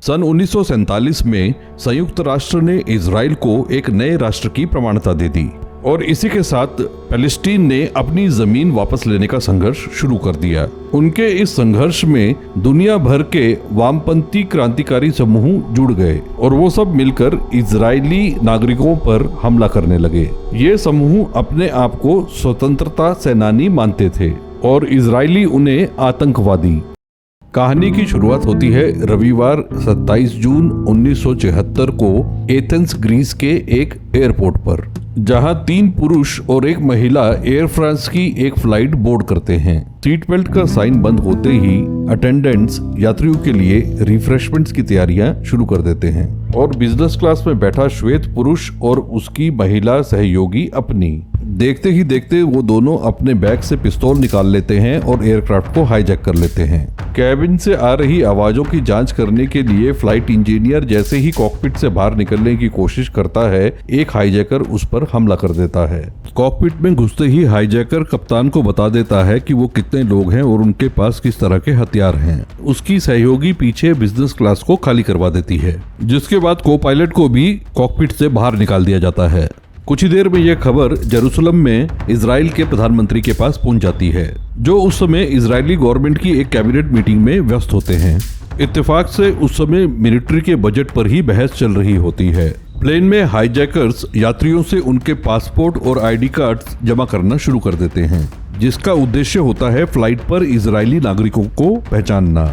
सन 1947 में संयुक्त राष्ट्र ने इजराइल को एक नए राष्ट्र की प्रमाणता दे दी और इसी के साथ पैलेस्टीन ने अपनी जमीन वापस लेने का संघर्ष शुरू कर दिया। उनके इस संघर्ष में दुनिया भर के वामपंथी क्रांतिकारी समूह जुड़ गए और वो सब मिलकर इजरायली नागरिकों पर हमला करने लगे। ये समूह अपने आप को स्वतंत्रता सेनानी मानते थे और इजरायली उन्हें आतंकवादी। कहानी की शुरुआत होती है रविवार 27 जून 1974 को एथेंस ग्रीस के एक एयरपोर्ट पर, जहां 3 पुरुष और एक महिला एयर फ्रांस की एक फ्लाइट बोर्ड करते हैं। सीट बेल्ट का साइन बंद होते ही अटेंडेंट्स यात्रियों के लिए रिफ्रेशमेंट्स की तैयारियां शुरू कर देते हैं और बिजनेस क्लास में बैठा श्वेत पुरुष और उसकी महिला सहयोगी अपनी देखते ही देखते वो दोनों अपने बैग से पिस्तौल निकाल लेते हैं और एयरक्राफ्ट को हाईजैक कर लेते हैं। कैबिन से आ रही आवाजों की जांच करने के लिए फ्लाइट इंजीनियर जैसे ही कॉकपिट से बाहर निकलने की कोशिश करता है, एक हाईजैकर उस पर हमला कर देता है। कॉकपिट में घुसते ही हाईजैकर कप्तान को बता देता है कि वो कितने लोग हैं और उनके पास किस तरह के हथियार हैं। उसकी सहयोगी पीछे बिजनेस क्लास को खाली करवा देती है, जिसके बाद को पायलट को भी कॉकपिट से बाहर निकाल दिया जाता है। कुछ ही देर में यह खबर जेरूसलम में इजराइल के प्रधानमंत्री के पास पहुंच जाती है, जो उस समय इजरायली गवर्नमेंट की एक कैबिनेट मीटिंग में व्यस्त होते हैं। इत्तेफाक से उस समय मिलिट्री के बजट पर ही बहस चल रही होती है। प्लेन में हाईजैकर्स यात्रियों से उनके पासपोर्ट और आईडी कार्ड्स जमा करना शुरू कर देते हैं, जिसका उद्देश्य होता है फ्लाइट पर इजरायली नागरिकों को पहचानना।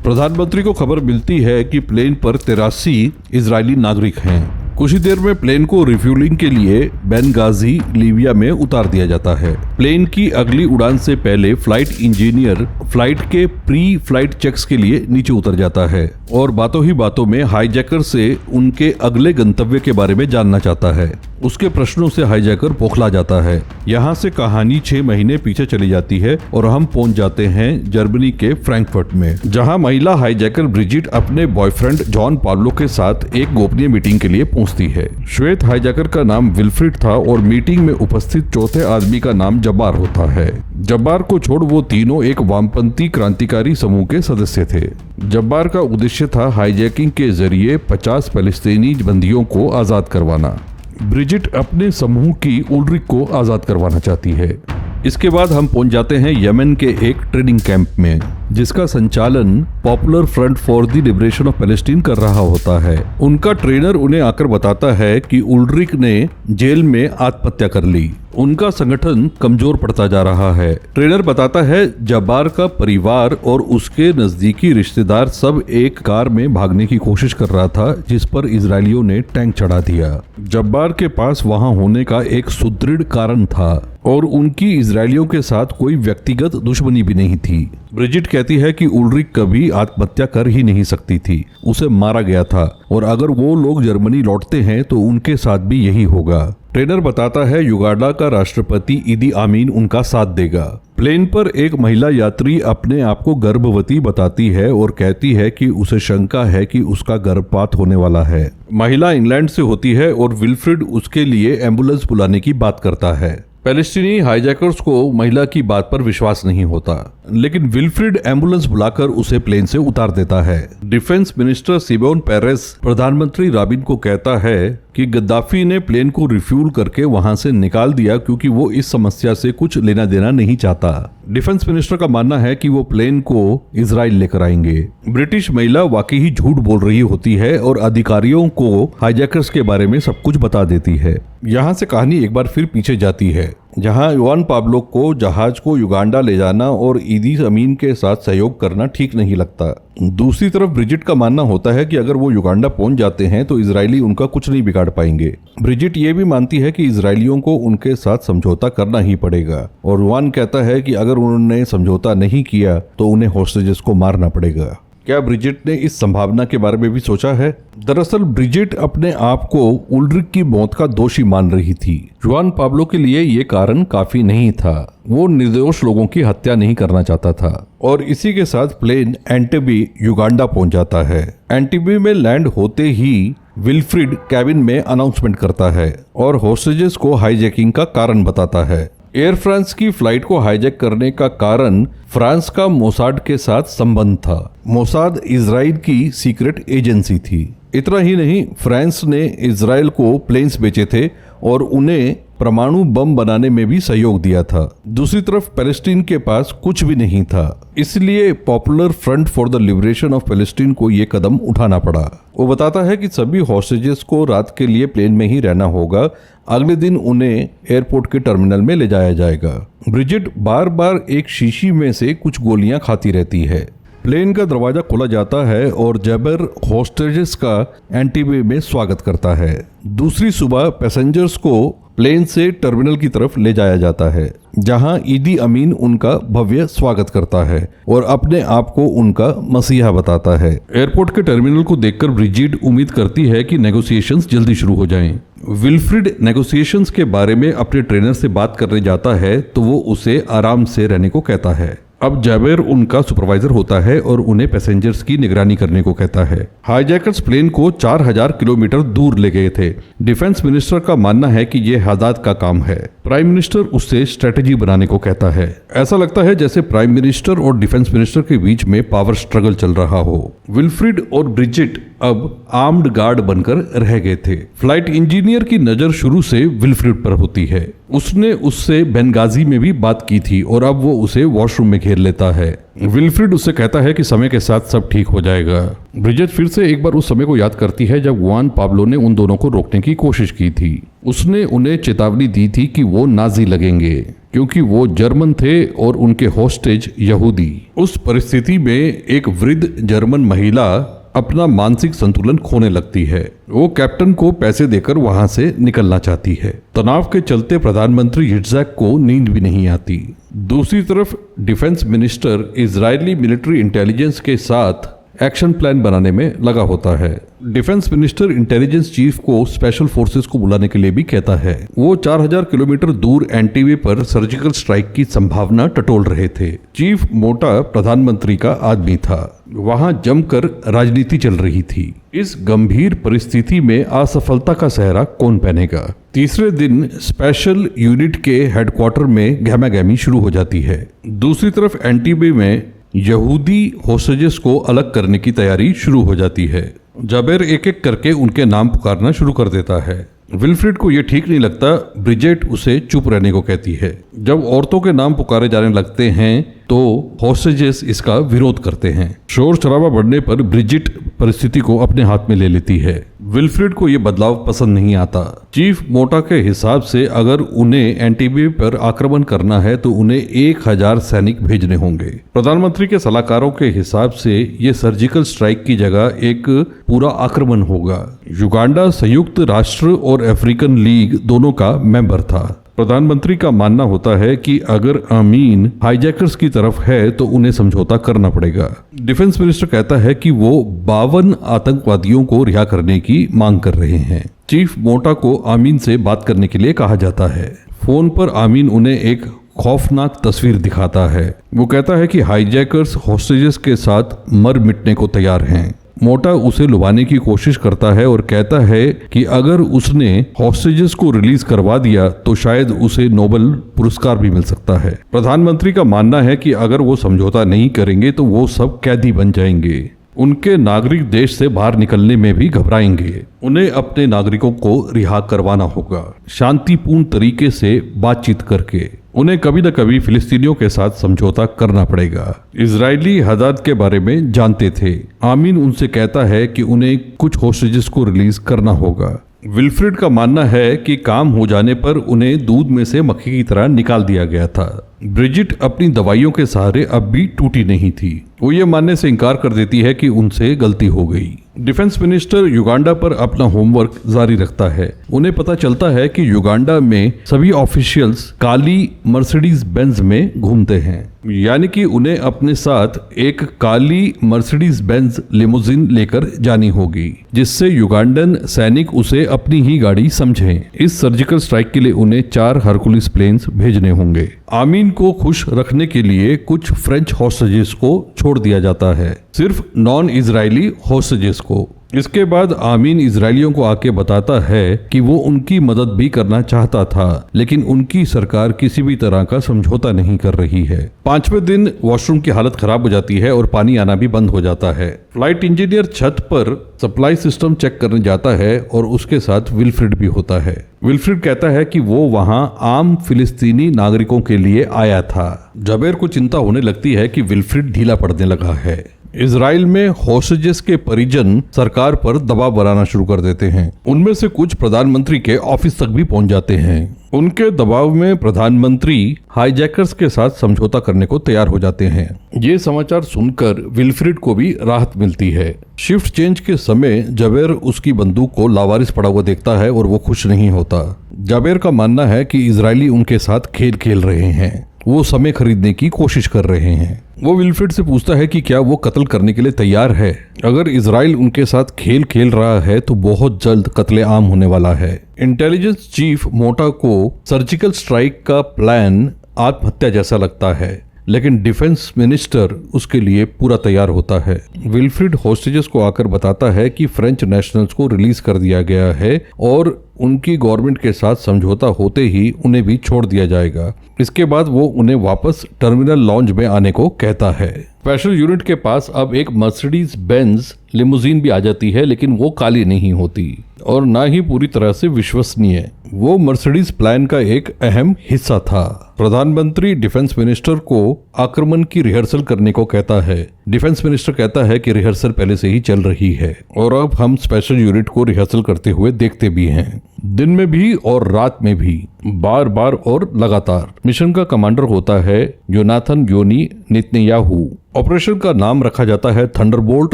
प्रधानमंत्री को खबर मिलती है कि प्लेन पर 83 इजरायली नागरिक हैं। कुछ ही देर में प्लेन को रिफ्यूलिंग के लिए बेनगाजी लीबिया में उतार दिया जाता है। प्लेन की अगली उड़ान से पहले फ्लाइट इंजीनियर फ्लाइट के प्री फ्लाइट चेक्स के लिए नीचे उतर जाता है और बातों ही बातों में हाईजैकर से उनके अगले गंतव्य के बारे में जानना चाहता है। उसके प्रश्नों से हाईजैकर बौखला जाता है। यहाँ से कहानी 6 महीने पीछे चली जाती है और हम पहुंच जाते हैं जर्मनी के फ्रैंकफर्ट में, जहाँ महिला हाईजैकर ब्रिजिट अपने बॉयफ्रेंड जॉन पाब्लो के साथ एक गोपनीय मीटिंग के लिए पहुंचती है। श्वेत हाईजैकर का नाम विल्फ्रिड था और मीटिंग में उपस्थित चौथे आदमी का नाम जब्बार होता है। जब्बार को छोड़ वो तीनों एक वामपंथी क्रांतिकारी समूह के सदस्य थे। जब्बार का उद्देश्य था हाईजैकिंग के जरिए 50 फलस्तीनी बंदियों को आजाद करवाना। ब्रिजिट अपने समूह की उल्रिक को आजाद करवाना चाहती है। इसके बाद हम पहुंच जाते हैं यमन के एक ट्रेनिंग कैंप में, जिसका संचालन popular front for the liberation of Palestine कर रहा होता है। उनका ट्रेनर उन्हें आकर बताता है कि उल्रिक ने जेल में आत्महत्या कर ली। उनका संगठन कमजोर पड़ता जा रहा है। ट्रेनर बताता है जब्बार का परिवार और उसके नजदीकी रिश्तेदार सब एक कार में भागने की कोशिश कर रहा था, जिस पर इजरायलियों ने टैंक चढ़ा दिया। जब्बार के पास वहां होने का एक सुदृढ़ कारण था और उनकी इजरायलियों के साथ कोई व्यक्तिगत दुश्मनी भी नहीं थी। ब्रिजिट कहती है कि उल्रिक कभी आत्महत्या कर ही नहीं सकती थी, उसे मारा गया था और अगर वो लोग जर्मनी लौटते हैं तो उनके साथ भी यही होगा। ट्रेनर बताता है युगांडा का राष्ट्रपति इदी आमीन उनका साथ देगा। प्लेन पर एक महिला यात्री अपने आप को गर्भवती बताती है और कहती है कि उसे शंका है कि उसका गर्भपात होने वाला है। महिला इंग्लैंड से होती है और विल्फ्रिड उसके लिए एम्बुलेंस बुलाने की बात करता है। पैलेस्टीनी हाईजैकर्स को महिला की बात पर विश्वास नहीं होता, लेकिन विल्फ्रिड एम्बुलेंस बुलाकर उसे प्लेन से उतार देता है। डिफेंस मिनिस्टर सिमोन पेरेस प्रधानमंत्री राबिन को कहता है कि गद्दाफी ने प्लेन को रिफ्यूल करके वहां से निकाल दिया क्योंकि वो इस समस्या से कुछ लेना देना नहीं चाहता। डिफेंस मिनिस्टर का मानना है कि वो प्लेन को इजराइल लेकर आएंगे। ब्रिटिश महिला वाकई ही झूठ बोल रही होती है और अधिकारियों को हाईजैकर्स के बारे में सब कुछ बता देती है। यहाँ से कहानी एक बार फिर पीछे जाती है, जहां जॉन पाब्लो को जहाज को युगांडा ले जाना और ईदी अमीन के साथ सहयोग करना ठीक नहीं लगता। दूसरी तरफ ब्रिजिट का मानना होता है कि अगर वो युगांडा पहुंच जाते हैं तो इजरायली उनका कुछ नहीं बिगाड़ पाएंगे। ब्रिजिट ये भी मानती है कि इजरायलियों को उनके साथ समझौता करना ही पड़ेगा और जॉन कहता है कि अगर उन्होंने समझौता नहीं किया तो उन्हें हॉस्टेजेस को मारना पड़ेगा। क्या ब्रिजिट ने इस संभावना के बारे में भी सोचा है? दरअसल ब्रिजिट अपने आप को उल्रिक की मौत का दोषी मान रही थी। जॉन पाब्लो के लिए ये कारण काफी नहीं था। वो निर्दोष लोगों की हत्या नहीं करना चाहता था और इसी के साथ प्लेन एंटेबी युगांडा पहुंच जाता है। एंटेबी में लैंड होते ही विल्फ्रिड कैबिन में अनाउंसमेंट करता है और हॉस्टेजेस को हाईजैकिंग का कारण बताता है। एयर फ्रांस की फ्लाइट को हाईजैक करने का कारण फ्रांस का मोसाद के साथ संबंध था। मोसाद इजराइल की सीक्रेट एजेंसी थी। इतना ही नहीं, फ्रांस ने इजराइल को प्लेन्स बेचे थे और उन्हें परमाणु बम बनाने में भी सहयोग दिया था। दूसरी तरफ पैलेस्टीन के पास कुछ भी नहीं था, इसलिए popular front for the liberation of Palestine को ये कदम उठाना पड़ा। वो बताता है कि सभी हॉस्टेजेस को रात के लिए प्लेन में ही रहना होगा। अगले दिन उन्हें एयरपोर्ट के टर्मिनल में ले जाया जाएगा। ब्रिजिट बार बार एक शीशी में से कुछ गोलियां खाती रहती है। प्लेन का दरवाजा खोला जाता है और जैबर हॉस्टेजेस का एंटीवे में स्वागत करता है। दूसरी सुबह पैसेंजर्स को प्लेन से टर्मिनल की तरफ ले जाया जाता है, जहां ईदी अमीन उनका भव्य स्वागत करता है और अपने आप को उनका मसीहा बताता है। एयरपोर्ट के टर्मिनल को देखकर ब्रिजिट उम्मीद करती है कि नेगोशिएशंस जल्दी शुरू हो जाएं। विल्फ्रिड नेगोशिएशंस के बारे में अपने ट्रेनर से बात करने जाता है तो वो उसे आराम से रहने को कहता है। अब जैबर उनका सुपरवाइजर होता है और उन्हें पैसेंजर्स की निगरानी करने को कहता है। हाईजैकर्स प्लेन को 4000 किलोमीटर दूर ले गए थे। डिफेंस मिनिस्टर का मानना है कि यह हदाद का काम है। प्राइम मिनिस्टर उससे स्ट्रेटेजी बनाने को कहता है। ऐसा लगता है जैसे प्राइम मिनिस्टर और डिफेंस मिनिस्टर के बीच में पावर स्ट्रगल चल रहा हो। विल्फ्रिड और ब्रिजिट अब आर्म्ड गार्ड बनकर रह गए थे। फ्लाइट इंजीनियर की नजर शुरू से विल्फ्रिड पर होती है। उसने उससे बेंगाजी में भी बात की थी और अब वो उसे वॉशरूम में घेर लेता है। विल्फ्रिड उससे कहता है कि समय के साथ सब ठीक हो जाएगा। ब्रिजिट फिर से एक बार उस समय को याद करती है जब जुआन पाब्लो ने उन दोनों को रोकने की कोशिश की थी। उसने उन्हें चेतावनी दी थी कि वो नाजी लगेंगे क्योंकि वो जर्मन थे और उनके हॉस्टेज यहूदी। उस परिस्थिति में एक वृद्ध जर्मन महिला अपना मानसिक संतुलन खोने लगती है। वो कैप्टन को पैसे देकर वहां से निकलना चाहती है। तनाव के चलते प्रधानमंत्री yitzhak को नींद भी नहीं आती। दूसरी तरफ defence minister Israeli military intelligence के साथ एक्शन प्लान बनाने में लगा होता है। डिफेंस मिनिस्टर इंटेलिजेंस चीफ को स्पेशल फोर्सेस को बुलाने के लिए भी कहता है। वो 4000 किलोमीटर दूर एंटीवे पर सर्जिकल स्ट्राइक की संभावना टटोल रहे थे। चीफ मोटा प्रधानमंत्री का आदमी था। वहां जमकर राजनीति चल रही थी। इस गंभीर परिस्थिति में असफलता का सहरा कौन पहनेगा। तीसरे दिन स्पेशल यूनिट के हेडक्वार्टर में गहमागहमी शुरू हो जाती है। दूसरी तरफ एंटीवे में यहूदी होस्टेजेस को अलग करने की तैयारी शुरू हो जाती है। जैबर एक एक करके उनके नाम पुकारना शुरू कर देता है। विल्फ्रिड को यह ठीक नहीं लगता। ब्रिजिट उसे चुप रहने को कहती है। जब औरतों के नाम पुकारे जाने लगते हैं तो हॉस्टेजेस इसका विरोध करते हैं। शोर शराबा बढ़ने पर ब्रिजिट परिस्थिति को अपने हाथ में ले लेती है। विल्फ्रिड को यह बदलाव पसंद नहीं आता। चीफ मोटा के हिसाब से अगर उन्हें एंटीवे पर आक्रमण करना है तो उन्हें 1000 सैनिक भेजने होंगे। प्रधानमंत्री के सलाहकारों के हिसाब से ये सर्जिकल स्ट्राइक की जगह एक पूरा आक्रमण होगा। युगांडा संयुक्त राष्ट्र और अफ्रीकन लीग दोनों का मेंबर था। प्रधानमंत्री का मानना होता है कि अगर अमीन हाईजैकर्स की तरफ है तो उन्हें समझौता करना पड़ेगा। डिफेंस मिनिस्टर कहता है कि वो 52 आतंकवादियों को रिहा करने की मांग कर रहे हैं। चीफ मोटा को आमीन से बात करने के लिए कहा जाता है। फोन पर आमीन उन्हें एक खौफनाक तस्वीर दिखाता है। वो कहता है कि हाईजैकर्स हॉस्टेजेस के साथ मर मिटने को तैयार हैं। मोटा उसे लुभाने की कोशिश करता है और कहता है कि अगर उसने हॉस्टेजेस को रिलीज करवा दिया तो शायद उसे नोबेल पुरस्कार भी मिल सकता है। प्रधानमंत्री का मानना है कि अगर वो समझौता नहीं करेंगे तो वो सब कैदी बन जाएंगे। उनके नागरिक देश से बाहर निकलने में भी घबराएंगे। उन्हें अपने नागरिकों को रिहा करवाना होगा, शांतिपूर्ण तरीके से बातचीत करके। उन्हें कभी न कभी फिलिस्तीनियों के साथ समझौता करना पड़ेगा। इजरायली हदाद के बारे में जानते थे। आमीन उनसे कहता है कि उन्हें कुछ होस्टेजेस को रिलीज करना होगा। विल्फ्रिड का मानना है कि काम हो जाने पर उन्हें दूध में से मक्खी की तरह निकाल दिया गया था। ब्रिजिट अपनी दवाइयों के सहारे अब भी टूटी नहीं थी। वो ये मानने से इनकार कर देती है कि उनसे गलती हो गई। डिफेंस मिनिस्टर युगांडा पर अपना होमवर्क जारी रखता है। उन्हें पता चलता है कि युगांडा में सभी ऑफिशियल्स काली मर्सिडीज बेंज में घूमते हैं, यानी कि उन्हें अपने साथ एक काली मर्सिडीज बेंज लिमोजिन लेकर जानी होगी, जिससे युगांडन सैनिक उसे अपनी ही गाड़ी समझें। इस सर्जिकल स्ट्राइक के लिए उन्हें 4 हरकुलिस प्लेन्स भेजने होंगे। आमीन को खुश रखने के लिए कुछ फ्रेंच हॉस्टेजेस को छोड़ दिया जाता है, सिर्फ नॉन इजरायली हॉस्टेजेस को। इसके बाद आमीन इजरायलियों को आके बताता है कि वो उनकी मदद भी करना चाहता था, लेकिन उनकी सरकार किसी भी तरह का समझौता नहीं कर रही है। 5वें दिन वॉशरूम की हालत खराब हो जाती है और पानी आना भी बंद हो जाता है। फ्लाइट इंजीनियर छत पर सप्लाई सिस्टम चेक करने जाता है और उसके साथ विल्फ्रेड भी होता है। विल्फ्रेड कहता है कि वो वहां आम फिलिस्तीनी नागरिकों के लिए आया था। जबेर को चिंता होने लगती है कि विल्फ्रेड ढीला पड़ने लगा है। इजराइल में हॉस्टेजेस के परिजन सरकार पर दबाव बनाना शुरू कर देते हैं। उनमें से कुछ प्रधानमंत्री के ऑफिस तक भी पहुंच जाते हैं। उनके दबाव में प्रधानमंत्री हाईजैकर्स के साथ समझौता करने को तैयार हो जाते हैं। ये समाचार सुनकर विल्फ्रेड को भी राहत मिलती है। शिफ्ट चेंज के समय जबेर उसकी बंदूक को लावारिस पड़ा हुआ देखता है और वो खुश नहीं होता। जबेर का मानना है कि इजरायली उनके साथ खेल खेल रहे हैं, वो समय खरीदने की कोशिश कर रहे हैं। वो विल्फ्रेड से पूछता है कि क्या वो कत्ल करने के लिए तैयार है। अगर इजराइल उनके साथ खेल खेल रहा है तो बहुत जल्द कत्लेआम होने वाला है। इंटेलिजेंस चीफ मोटा को सर्जिकल स्ट्राइक का प्लान आत्महत्या जैसा लगता है, लेकिन डिफेंस मिनिस्टर उसके लिए पूरा तैयार होता है। विल्फ्रेड हॉस्टेजेस को आकर बताता है कि फ्रेंच नेशनल्स को रिलीज कर दिया गया है और उनकी गवर्नमेंट के साथ समझौता होते ही उन्हें भी छोड़ दिया जाएगा। इसके बाद वो उन्हें वापस टर्मिनल लॉन्ज में आने को कहता है। स्पेशल यूनिट के पास अब एक मर्सिडीज बेंज लिमोजीन भी आ जाती है, लेकिन वो काली नहीं होती और ना ही पूरी तरह से विश्वसनीय। वो मर्सिडीज प्लान का एक अहम हिस्सा था। प्रधानमंत्री डिफेंस मिनिस्टर को आक्रमण की रिहर्सल करने को कहता है। डिफेंस मिनिस्टर कहता है कि रिहर्सल पहले से ही चल रही है और अब हम स्पेशल यूनिट को रिहर्सल करते हुए देखते भी हैं, दिन में भी और रात में भी, बार बार और लगातार। मिशन का कमांडर होता है योनाथन योनी नेतन्याहू। ऑपरेशन का नाम रखा जाता है थंडरबोल्ट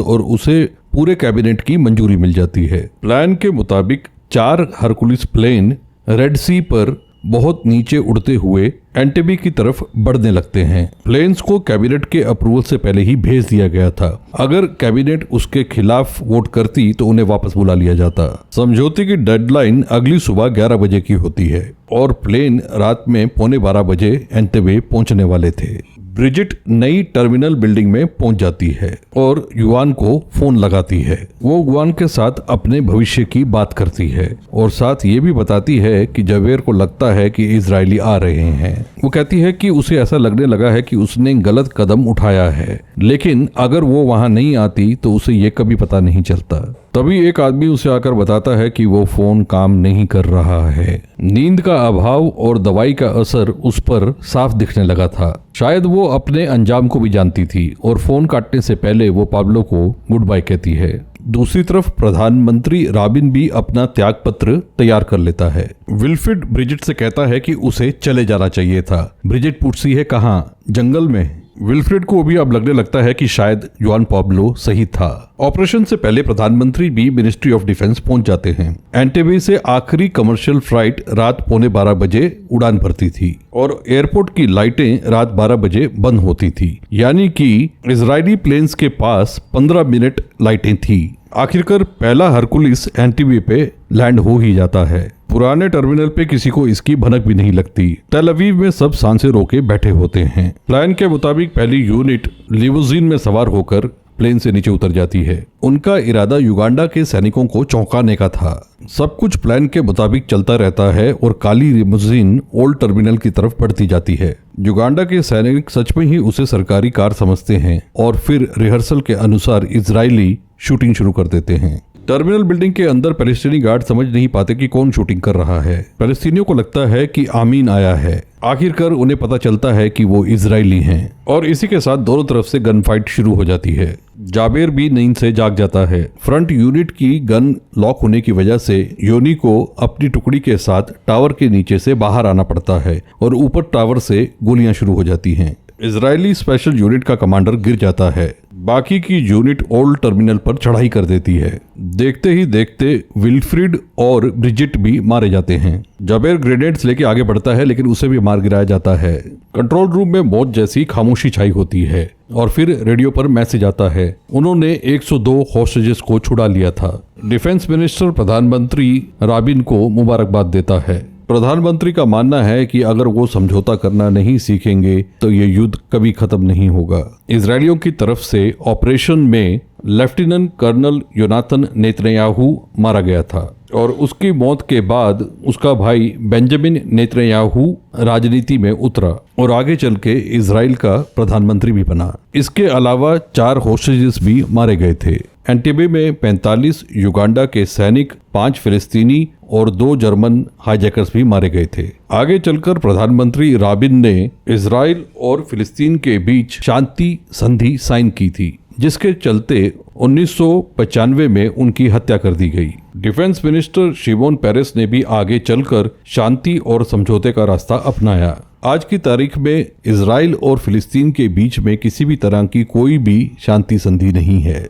और उसे पूरे कैबिनेट की मंजूरी मिल जाती है। प्लान के मुताबिक 4 हरकुलिस प्लेन रेड सी पर बहुत नीचे उड़ते हुए एंटेबे की तरफ बढ़ने लगते हैं। प्लेन्स को कैबिनेट के अप्रूवल से पहले ही भेज दिया गया था। अगर कैबिनेट उसके खिलाफ वोट करती तो उन्हें वापस बुला लिया जाता। समझौते की डेडलाइन अगली सुबह 11 बजे की होती है और प्लेन रात में 11:15 बजे एंटेबे पहुंचने वाले थे। ब्रिजिट नई टर्मिनल बिल्डिंग में पहुंच जाती है और युआन को फोन लगाती है। वो युआन के साथ अपने भविष्य की बात करती है और साथ ये भी बताती है कि जबेर को लगता है कि इजरायली आ रहे हैं। वो कहती है कि उसे ऐसा लगने लगा है कि उसने गलत कदम उठाया है, लेकिन अगर वो वहां नहीं आती तो उसे ये कभी पता नहीं चलता। तभी एक आदमी उसे आकर बताता है कि वो फोन काम नहीं कर रहा है। नींद का अभाव और दवाई का असर उस पर साफ दिखने लगा था। शायद वो अपने अंजाम को भी जानती थी और फोन काटने से पहले वो पाब्लो को गुड बाय कहती है। दूसरी तरफ प्रधानमंत्री राबिन भी अपना त्याग पत्र तैयार कर लेता है। विल्फ्रेड ब्रिजिट से कहता है कि उसे चले जाना चाहिए था। ब्रिजिट पूछती है कहाँ? जंगल में। विल्फ्रेड को भी अब लगने लगता है कि शायद जुआन पाब्लो सही था। ऑपरेशन से पहले प्रधानमंत्री भी मिनिस्ट्री ऑफ डिफेंस पहुंच जाते हैं। एंटेबे से आखिरी कमर्शियल फ्लाइट रात 11:15 बजे उड़ान भरती थी और एयरपोर्ट की लाइटें रात 12 बजे बंद होती थी, यानी कि इजरायली प्लेन्स के पास 15 मिनट लाइटें थी। आखिरकार पहला हरकुलिस एंटेबे पे लैंड हो ही जाता है। पुराने टर्मिनल पे किसी को इसकी भनक भी नहीं लगती। टेल अवीव में सब सांसें रोके बैठे होते हैं। प्लान के मुताबिक पहली यूनिट लिमोजीन में सवार होकर प्लेन से नीचे उतर जाती है। उनका इरादा युगांडा के सैनिकों को चौंकाने का था। सब कुछ प्लान के मुताबिक चलता रहता है और काली लिमोजीन ओल्ड टर्मिनल की तरफ बढ़ती जाती है। युगांडा के सैनिक सच में ही उसे सरकारी कार समझते हैं और फिर रिहर्सल के अनुसार इजरायली शूटिंग शुरू कर देते हैं। टर्मिनल बिल्डिंग के अंदर पैलेस्टीनी गार्ड समझ नहीं पाते कि कौन शूटिंग कर रहा है। पैलेस्टीनियों को लगता है कि आमीन आया है। आखिरकार उन्हें पता चलता है कि वो इजरायली हैं और इसी के साथ दोनों तरफ से गन फाइट शुरू हो जाती है। जाबेर भी नींद से जाग जाता है। फ्रंट यूनिट की गन लॉक होने की वजह से योनी को अपनी टुकड़ी के साथ टावर के नीचे से बाहर आना पड़ता है और ऊपर टावर से गोलियां शुरू हो जाती हैं। इजरायली स्पेशल यूनिट का कमांडर गिर जाता है। बाकी की यूनिट ओल्ड टर्मिनल पर चढ़ाई कर देती है। देखते ही देखते विल्फ्रेड और ब्रिजिट भी मारे जाते हैं। जबेर ग्रेनेड्स लेके आगे बढ़ता है, लेकिन उसे भी मार गिराया जाता है। कंट्रोल रूम में मौत जैसी खामोशी छाई होती है और फिर रेडियो पर मैसेज आता है, उन्होंने 102 हॉस्टेजेस को छुड़ा लिया था। डिफेंस मिनिस्टर प्रधानमंत्री राबिन को मुबारकबाद देता है। प्रधानमंत्री का मानना है कि अगर वो समझौता करना नहीं सीखेंगे तो ये युद्ध कभी खत्म नहीं होगा। इजरायलियों की तरफ से ऑपरेशन में लेफ्टिनेंट कर्नल योनाथन नेतन्याहू मारा गया था और उसकी मौत के बाद उसका भाई बेंजामिन नेतन्याहू राजनीति में उतरा और आगे चल के इजराइल का प्रधानमंत्री भी बना। इसके अलावा 4 होस्टेजेस भी मारे गए थे। एंटीबे में 45 युगांडा के सैनिक, 5 फिलिस्तीनी और 2 जर्मन हाईजैकर्स भी मारे गए थे। आगे चलकर प्रधानमंत्री राबिन ने इजराइल और फिलिस्तीन के बीच शांति संधि साइन की थी, जिसके चलते 1995 में उनकी हत्या कर दी गई। डिफेंस मिनिस्टर शिमोन पेरेस ने भी आगे चलकर शांति और समझौते का रास्ता अपनाया। आज की तारीख में इजराइल और फिलिस्तीन के बीच में किसी भी तरह की कोई भी शांति संधि नहीं है।